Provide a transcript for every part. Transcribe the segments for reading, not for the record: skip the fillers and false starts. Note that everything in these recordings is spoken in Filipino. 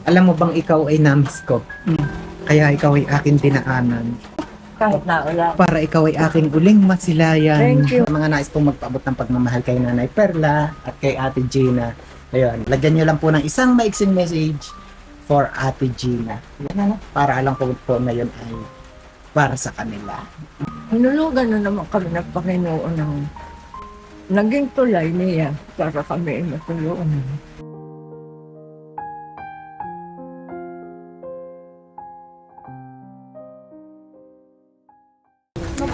Alam mo bang ikaw ay namiss ko? Kaya ikaw ay aking dinaanan. Kahit na ulan. Para ikaw ay aking uling masilayan. Thank you. Mga nais pong magpaabot ng pagmamahal kay Nanay Perla at kay Ate Gina. Ayun, lagyan nyo lang po ng isang maiksing message for Ate Gina. Yan na, para alam ko po na yun ay para sa kanila. Hinulugan na naman kami ng Panginoon ng naging tulay niya para kami ay matulungan.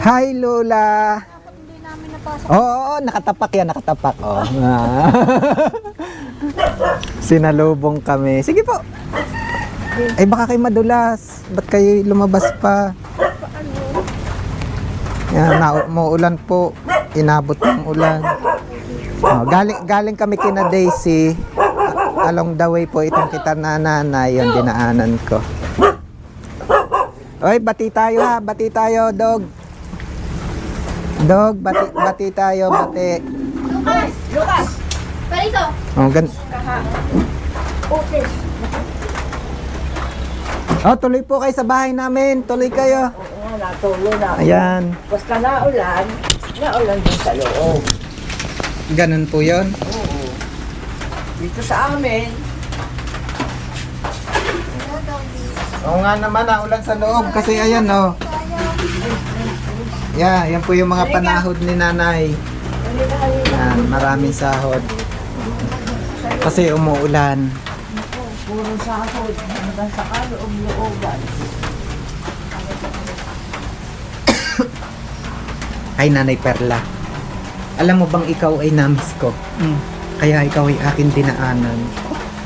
Hi Lola! Oo, nakatapak yan, nakatapak. Oh. Sinalubong kami. Sige po. Ay baka kayo madulas. Ba't kayo lumabas pa? Yan, maulan po. Inabot ng ulan. Oh, galing kami kina Daisy. Along the way po itong kita na nanay. Yung dinaanan ko. Oy, bati tayo ha. Bati tayo, dog. Dog, bati tayo, bati. Lucas! Palito! Oh, Okay. Oh, tuloy po kayo sa bahay namin. Tuloy kayo. Oo nga, natuloy na. Ayan. Basta naulan din sa loob. Ganun po yon. Oo. Dito sa amin, Oo nga naman, ulan sa loob. Kasi ayan, oh. Yeah, yan po yung mga panahod ni nanay. Yan, maraming sahod. Kasi umuulan. puro sahod hanggang sa kaloob-looban. Ay, Nanay Perla. Alam mo bang ikaw ay namiss ko? Kaya ikaw ay aking dinaanan.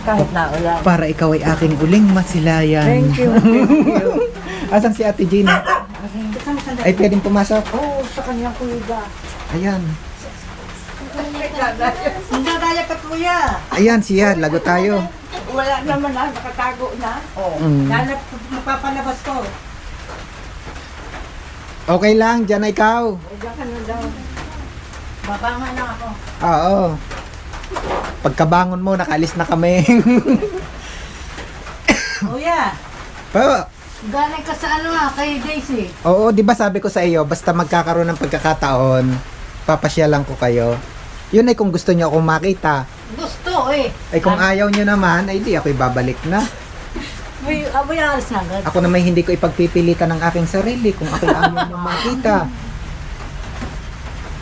Kahit na ulan. Para ikaw ay aking uling masilayan. Thank you, thank you. Asan si Ate Gina? Ay, pwedeng pumasok. Oo, sa kanyang kuliga. Ayan. Nagdadaya ka kuya. Ayan, siya. Lago tayo. Wala naman na, nakatago na. Oo. Mm. Mapapalabas ko. Okay lang, dyan na ikaw. Diyan ka na daw. Babanga na ako. Oo. Pagkabangon mo, nakalis na kami. Kuya, Po. galing ka sa kay Daisy. Oo, di ba sabi ko sa iyo, basta magkakaroon ng pagkakataon, papasyalan ko kayo. Yun ay kung gusto niyo akong makita. Gusto eh. Ay kung ayaw niyo naman, ay di ako ibabalik na. May abayas na agad. Ako naman hindi ko ipagpipilitan ng aking sarili kung ako ayaw niyo makita.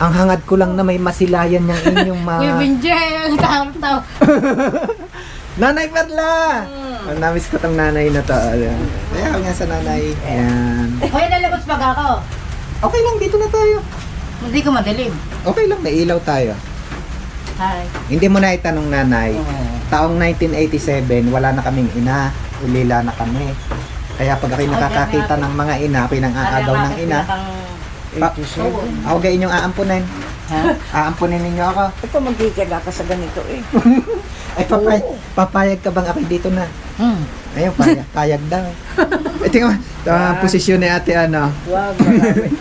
Ang hangad ko lang na may masilayan niyang inyong Binje, ang tao-tao. Nanay Perla! Ang namiss ko tong nanay na to. Ayaw nga sa nanay. Ayan. Hoy, lalabas pag ako. Okay lang, dito na tayo. Hindi ko madilim. Okay lang, may ilaw tayo. Hi. Hindi mo na itanong nanay. Taong 1987, wala na kaming ina. Ulila na kami. Kaya pag ako'y nakakakita ng mga ina, ako'y nang aagaw ng ina. Ako ga inyong aampunin. Ha? Aampunin ninyo ako. Ito magkikala ka sa ganito eh. Ay, papayag ka bang ako'y dito na? Ayun, payag daw. Eh, tingnan mo, posisyon ni ate ano. Wag,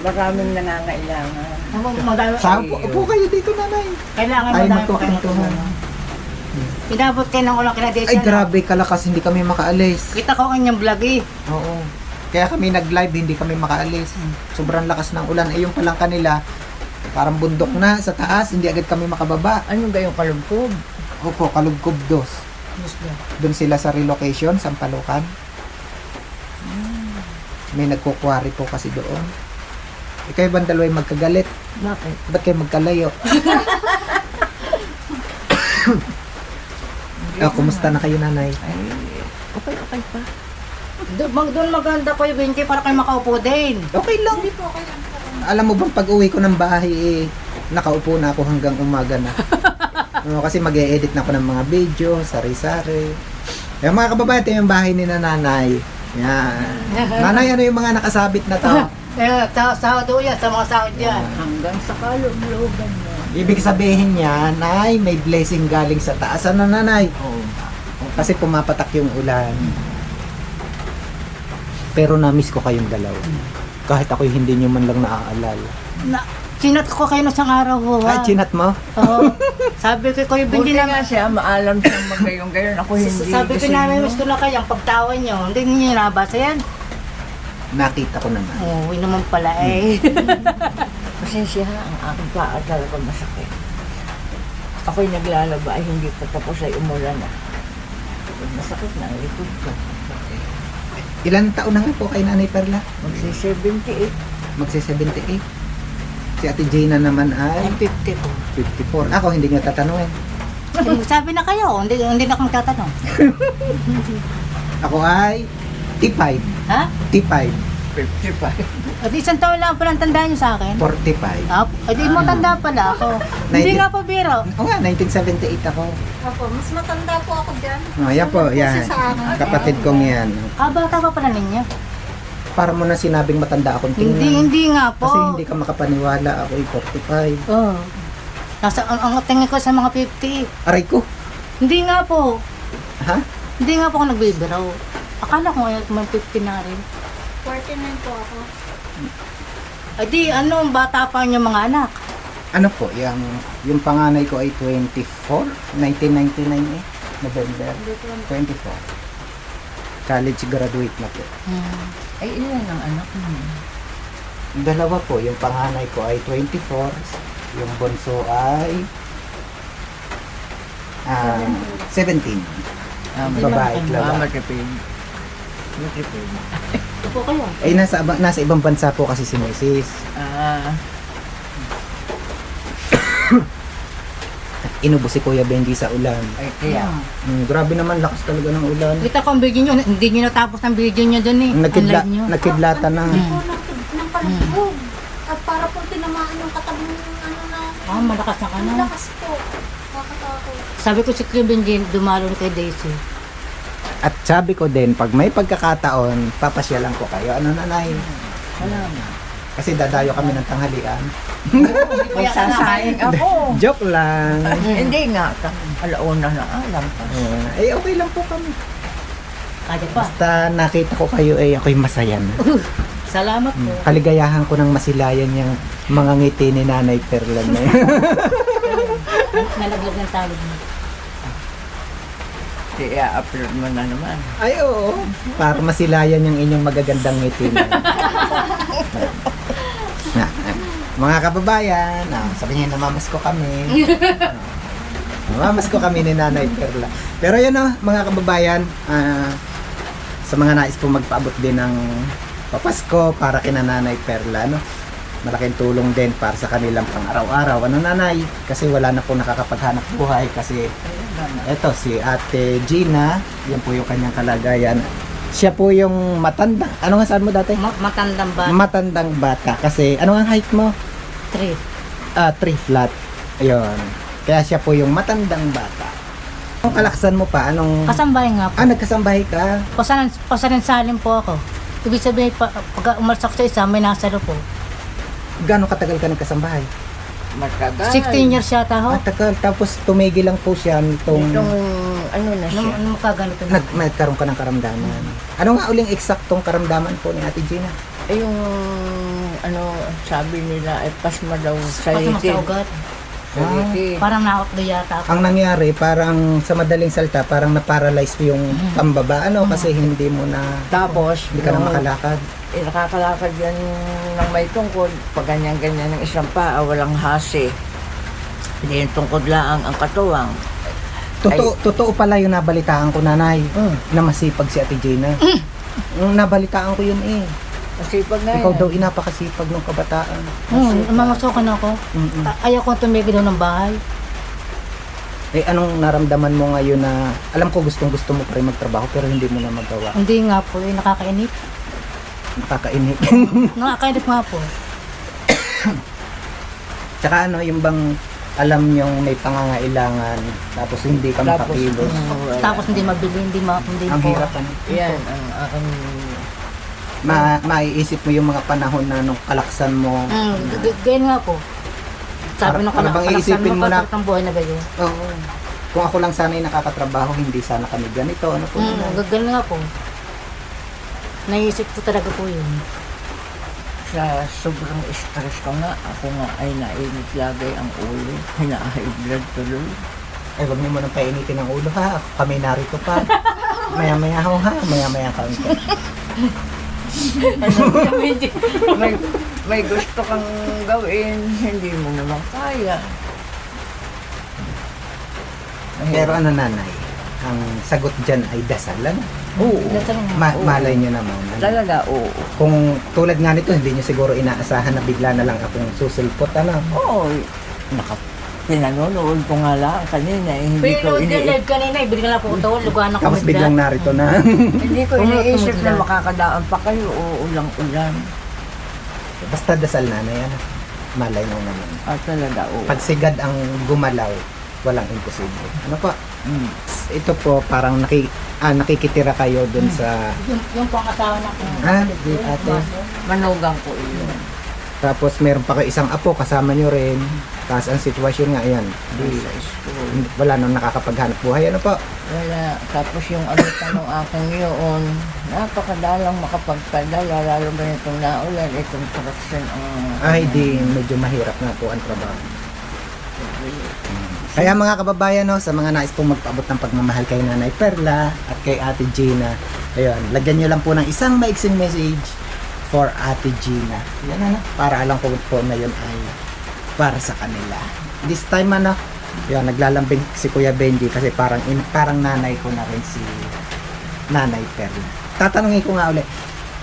maraming nangangailangan. Upo kayo dito, nanay. Kailangan Ay, mo magkukwentuhan. Pinabot kayo ng ulang kinadesya. Ay, grabe kalakas, hindi kami makaalis. Kita ko ang inyong vlog eh. Oo. Kaya kami nag-live, hindi kami makaalis. Sobrang lakas ng ulan. Eh, yung palang kanila, parang bundok na sa taas, hindi agad kami makababa. Ano ba yung kalugkob? Opo, Kalugkob 2. Doon sila sa relocation, Sampalukan. May nagkukwari po kasi doon. Ikaw bang dalawa ay magkagalit? Bakit? Ba't kayo magkalayo? Kumusta na kayo, nanay? Ay, okay pa. Doon maganda ko yung binti para kayo makaupo din. Okay lang. Alam mo bang pag uwi ko ng bahay, nakaupo na ako hanggang umaga na. Kasi mag-e-edit na ako ng mga video, sari-sari. Yung mga kababayan, ito yung bahay ni nanay. Yan. Nanay, ano yung mga nakasabit na to? Sahod ho yan, sa mga sahod yan. Hanggang sa kaloob-looban mo. Ibig sabihin niya, nay, may blessing galing sa taas. Ano, nanay? Oo. Kasi pumapatak yung ulan. Pero na-miss ko kayong dalaw. Kahit ako'y hindi nyo man lang naaalala. Chinat ko kayo na isang araw ho. Ay, chinat mo? Oo. Sabi ko, Kuya Buti Benji nga na... siya, maalam siyang magayon-gayon. Ako hindi. Sabi ko Kasi namin, miss ko na kayo, ang pagtawa nyo. Hindi niyo nabasa yan. Nakita ko naman. Oo, yun naman pala eh. Pasensya ha, ang aking paa talaga masakit. Ako'y naglalaba ay hindi pa tapos ay umulan na. Masakit na ang likod ko. Ilan taon na nga po kay Nanay Perla? Magsi-78. Magsi-78. Si Ate Gina naman ay I'm 50 po. 54. Ako hindi niyo tatanungin. Sabi na kayo, hindi na akong tatanong. Ako ay T5. Ha? T5. 55. At isang taon lang pala ang tandaan niyo sa akin. 45. Di mo tanda pala ako. Hindi nga po biro. Oo nga, 1978 ako. Opo, mas matanda po ako dyan. Oh, yan po, Sunod yan. siya sa akin. Kapatid kong yan. Bata pa pala ninyo. Para mo na sinabing matanda akong tingnan. Hindi nga po. Kasi hindi ka makapaniwala, ako ay 45. Oo. Ang tingin ko sa mga 50. Aray ko. Hindi nga po. Ha? Hindi nga po ako nagbibiro. Akala ko ngayon may 50 na rin. 49 po ako. Bata pa niyo mga anak. Ano po, yung panganay ko ay 24, 1999 eh. November 24. College graduate na po. Ay, ilan ang anak mo? Dalawa po, yung panganay ko ay 24, yung bunso ay 17. Babae at lalaki. Matipid. Matipid. Ito po kayo. Ay, nasa ibang bansa po kasi si Mrs. Inubos si Kuya Benji sa ulan. Ay, kaya. Grabe naman, lakas talaga ng ulan. Kita ko ang video nyo. Hindi nyo natapos ang video nyo dun eh. Ang live nyo. Nagkidlata na. Hindi po ng palagpog. At para po tinamaan yung katabing na... Malakas na ka na. Malakas po. Nakakatakot. Sabi ko si Kuya Benji, dumalo na kay Daisy. At sabi ko din, pag may pagkakataon, papasyalan ko kayo. Ano nanay? Wala na. Kasi dadayo kami ng tanghalian. Magsasayang ako. Joke lang. Hindi nga. Alauna na alam pa. Okay lang po kami. Kaya pa. Basta nakita ko kayo, ako'y masaya na. Salamat po. Kaligayahan ko ng masilayan yung mga ngiti ni Nanay Perla na yun. Nalaglag ng tawag mo. I-upload mo na naman. Ay, oo. Para masilayan yung inyong magagandang ngiti na. Mga kababayan, sabi niya, namamas ko kami. Namamas ko kami ni Nanay Perla. Pero yun mga kababayan, sa mga nais po magpaabot din ng papasko para kina Nanay Perla, malaking tulong din para sa kanilang pang-araw-araw. Nanay? Kasi wala na po nakakapaghanap buhay kasi eto si Ate Gina, yan po yung kanyang kalagayan. Siya po yung matanda. Ano nga saan mo dati? Matandang ba? Matandang bata. Kasi ano nga height mo? 3. 3 flat. Ayun. Kaya siya po yung matandang bata. Anong kalaksan mo pa? Anong... Kasambahay nga po. nagkasambahay ka? Pasarin-salin po ako. Ibig sabihin, pag umalis ako sa isa, may nasalo po. Gano'ng katagal ka nagkasambahay? Matagal. 16 years yata ho. Tagal. Tapos tumigil lang po siya nitong... Itong ano na siya. Nung makaganito na. Nagkaroon ka ng karamdaman. Ano nga uling eksaktong karamdaman po ni Ate Gina? Ay, yung ano, sabi nila ay pasma daw sa Pati likid. masaugat. Sa likid. Parang nakakdo yata ako. Ang nangyari, parang sa madaling salta, parang na-paralyze yung pambaba. Kasi hindi mo na... Tapos, Hindi ka na makalakad. Nakakalakad yan ng may tungkod. Pag ganyan-ganyan ng isang paa, walang hasi. Hindi yung tungkod lang ang katuwang. Totoo pala yung nabalitaan ko, Nanay, na masipag si Ate Gina. Nabalitaan ko yun eh. Masipag na Ikaw yan. daw inapakasipag ng kabataan. Mamasukan ako. Ayaw ko tumigil daw ng bahay. Anong naramdaman mo ngayon na, alam ko gustong-gusto mo pa rin magtrabaho pero hindi mo na magawa. Hindi nga po, nakakainip. Nakakainip. Nakakainip nga po. Tsaka yung bang alam nyong may pangangailangan tapos hindi ka makakilos. Tapos hindi mabili, hindi Ang po. hirap Yan ang aking... maiisip mo yung mga panahon na nung kalaksan mo. Ganyan nga po. Sabi nung Para bang iisipin mo na- ng buhay na ganyan. Oo. Kung ako lang sana'y nakakatrabaho, hindi sana kami ganito. Ano po yun? Ganyan nga po. Naisip ko talaga po yun. sa sobrang stress ko nga, ako nga ay nainit lagi ang ulo. Hina-high blood tuloy. Ay, huwag niyo mo nang painitin ang ulo ha. Kami narito pa. Maya-maya ho ha. Maya-maya kaunti. may, may gusto kang gawin, hindi mo naman kaya. Pero ano nanay, ang sagot dyan ay dasal. Ano? Oo. Oo. Malay niyo naman. Ano? Talaga, oo. Kung tulad nga nito, hindi niyo siguro inaasahan na bigla na lang akong susulpot. Ano? Oo. Pinanonood ko nga lang kanina, hindi ko Pero yung live kanina, ibigay lang po ito, lugahan ako Tapos biglang narito na. hindi ko iniisip na makakadaan pa kayo o ulang-ulan. Basta dasal nanay. Ano? Malay mo naman. Talaga, oo. Pag sigad ang gumalaw, walang imposible. Ano po? Mm. Ito po parang nakikitira kayo dun sa Yung po ang asawa na ko. di ate. Manugang ko iyon. Tapos meron pa kayo isang apo kasama nyo rin. Tapos ang sitwasyon nga ayan. Sa school. Wala nang nakakapaghanap buhay. Ano po? Wala. Tapos yung ano tanong aking yun, napakadalang makapagpadala, lalo ba itong naulan, itong traction ang... Ay di medyo mahirap nga po ang trabaho. Kaya mga kababayan, no, sa mga nais pong magpaabot ng pagmamahal kay Nanay Perla at kay Ate Gina, ayun, lagyan nyo lang po ng isang maiksing message for Ate Gina. Yan, ano, para alam ko po na yun ay para sa kanila. This time, ano, yun, naglalambing si Kuya Benji kasi parang nanay ko na rin si Nanay Perla. Tatanungin ko nga ulit,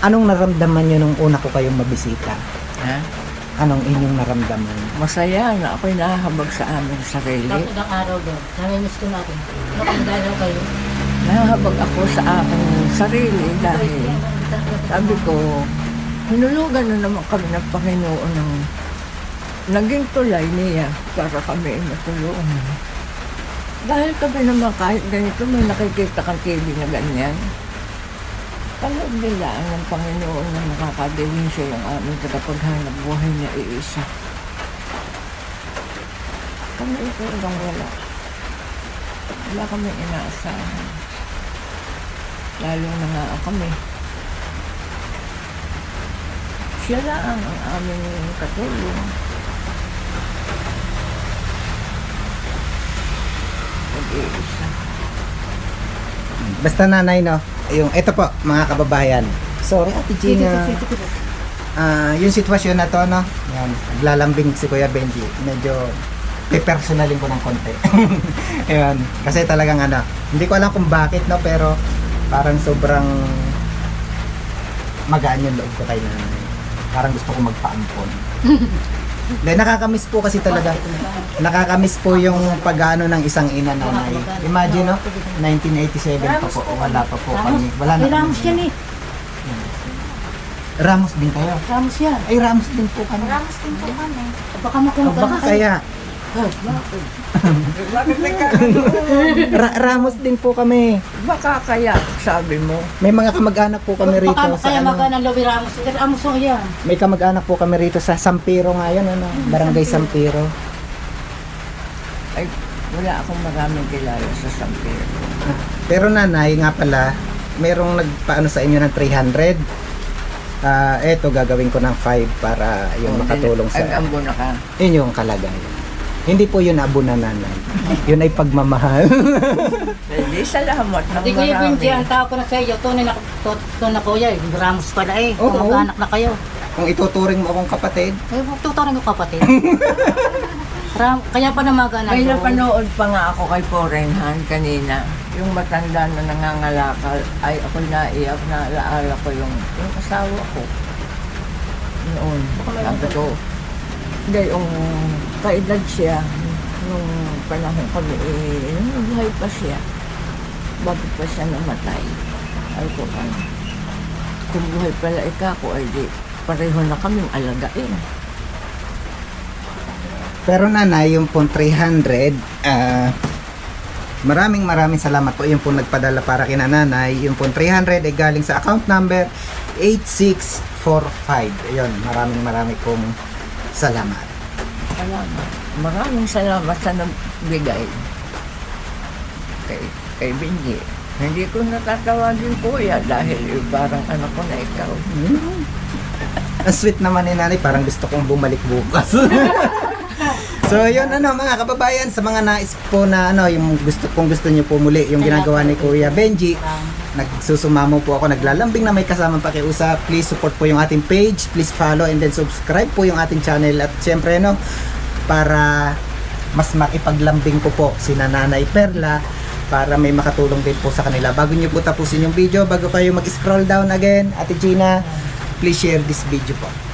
anong naramdaman nyo nung una ko kayong mabisita? Ha? Anong inyong naramdaman? Masaya na ako'y nahahabag sa aming sarili. Tapos ng araw doon, namimiss ko natin. Ano kung dalaw kayo? Nahahabag ako sa aking sarili dahil sabi ko, hinulugan na naman kami ng Panginoon ng naging tulay niya para kami ay matulungan. Dahil kami naman kahit ganito may nakikita kang TV na ganyan. Panood nila ng Panginoon na nakakadiwin siya yung aming tagapaghanap buhay na iisa. Kami ito lang wala. Wala kami inaasahan. Lalo na nga kami. Siya lang ang aming katulong. Mag-iisa. Basta nanay, no? Yung, ito po, mga kababayan. Sorry, Ate Gina. Yung sitwasyon na to, no? Yan, lalambing si Kuya Benji. Medyo pe-personalin ko ng konti. Ayun, kasi talagang ano, hindi ko alam kung bakit, no? Pero parang sobrang magaan yung loob ko kay nanay. Parang gusto ko magpaampon. Dahil nakakamiss po kasi talaga. Nakakamiss po yung pag-ano ng isang ina nanay. Imagine, no? 1987 pa po. Wala pa po kami. Wala na. May Ramos yan eh. Ramos din kayo. Ramos yan. Ay, Ramos din po kami. Maramos din po kami. Baka makuha Baka kaya. Bakit nagkakaroon? Ramos din po kami. Baka kaya, sabi mo. May mga kamag-anak po kami rito Baka sa kaya ano. magana Lobi Ramos. Ramos ko yan. May kamag-anak po kami rito sa Sampiro ngayon, ano? Barangay Sampiro. Ay, wala akong maraming kilala sa San Pedro. Pero nanay nga pala, merong nagpaano sa inyo ng 300. Eto gagawin ko ng 5 para yung makatulong sa Ang na ka. yun yung kalagayan. Hindi po yun abo na nanay. Yun ay pagmamahal. Hindi, salamat ng Hindi ko yung marami. Benji, ang tao ko na sa iyo. Tunay na kuya eh. Ramos pala eh. Oo. Kamag-anak na kayo. Kung ituturing mo akong kapatid, Eh, tuturin ko kapatid. Kaya pa namagana May doon. napanood pa nga ako kay Forenhan kanina. Yung matanda na nangangalakal, ay ako naiyak, naalaala ko yung asawa ko. Noon, sabi ko, hindi, yung kaedad siya, nung panahon kami, nung buhay pa siya, bago pa siya namatay. Ay ko, kung buhay pala ko, ay di, pareho na kaming alagain. pero nanay, yung pong 300, maraming salamat po yung pong nagpadala para kina nanay. Yung pong 300 ay galing sa account number 8645. Ayun, maraming pong salamat. Salamat. Maraming salamat sa nagbigay kay Benji. Hindi ko natatawagin kuya dahil parang anak ko na ikaw. Ang sweet naman ni nanay, parang gusto kong bumalik bukas. So yun mga kababayan, sa mga nais po na yung kung gusto niyo po muli yung ginagawa ni Kuya Benji, nagsusumamo po ako, naglalambing na may kasamang pakiusap. Please support po yung ating page, please follow and then subscribe po yung ating channel. At syempre para mas makipaglambing ko po si Nanay Perla, para may makatulong din po sa kanila. Bago niyo po tapusin yung video, bago kayo mag-scroll down again, Ate Gina, please share this video po.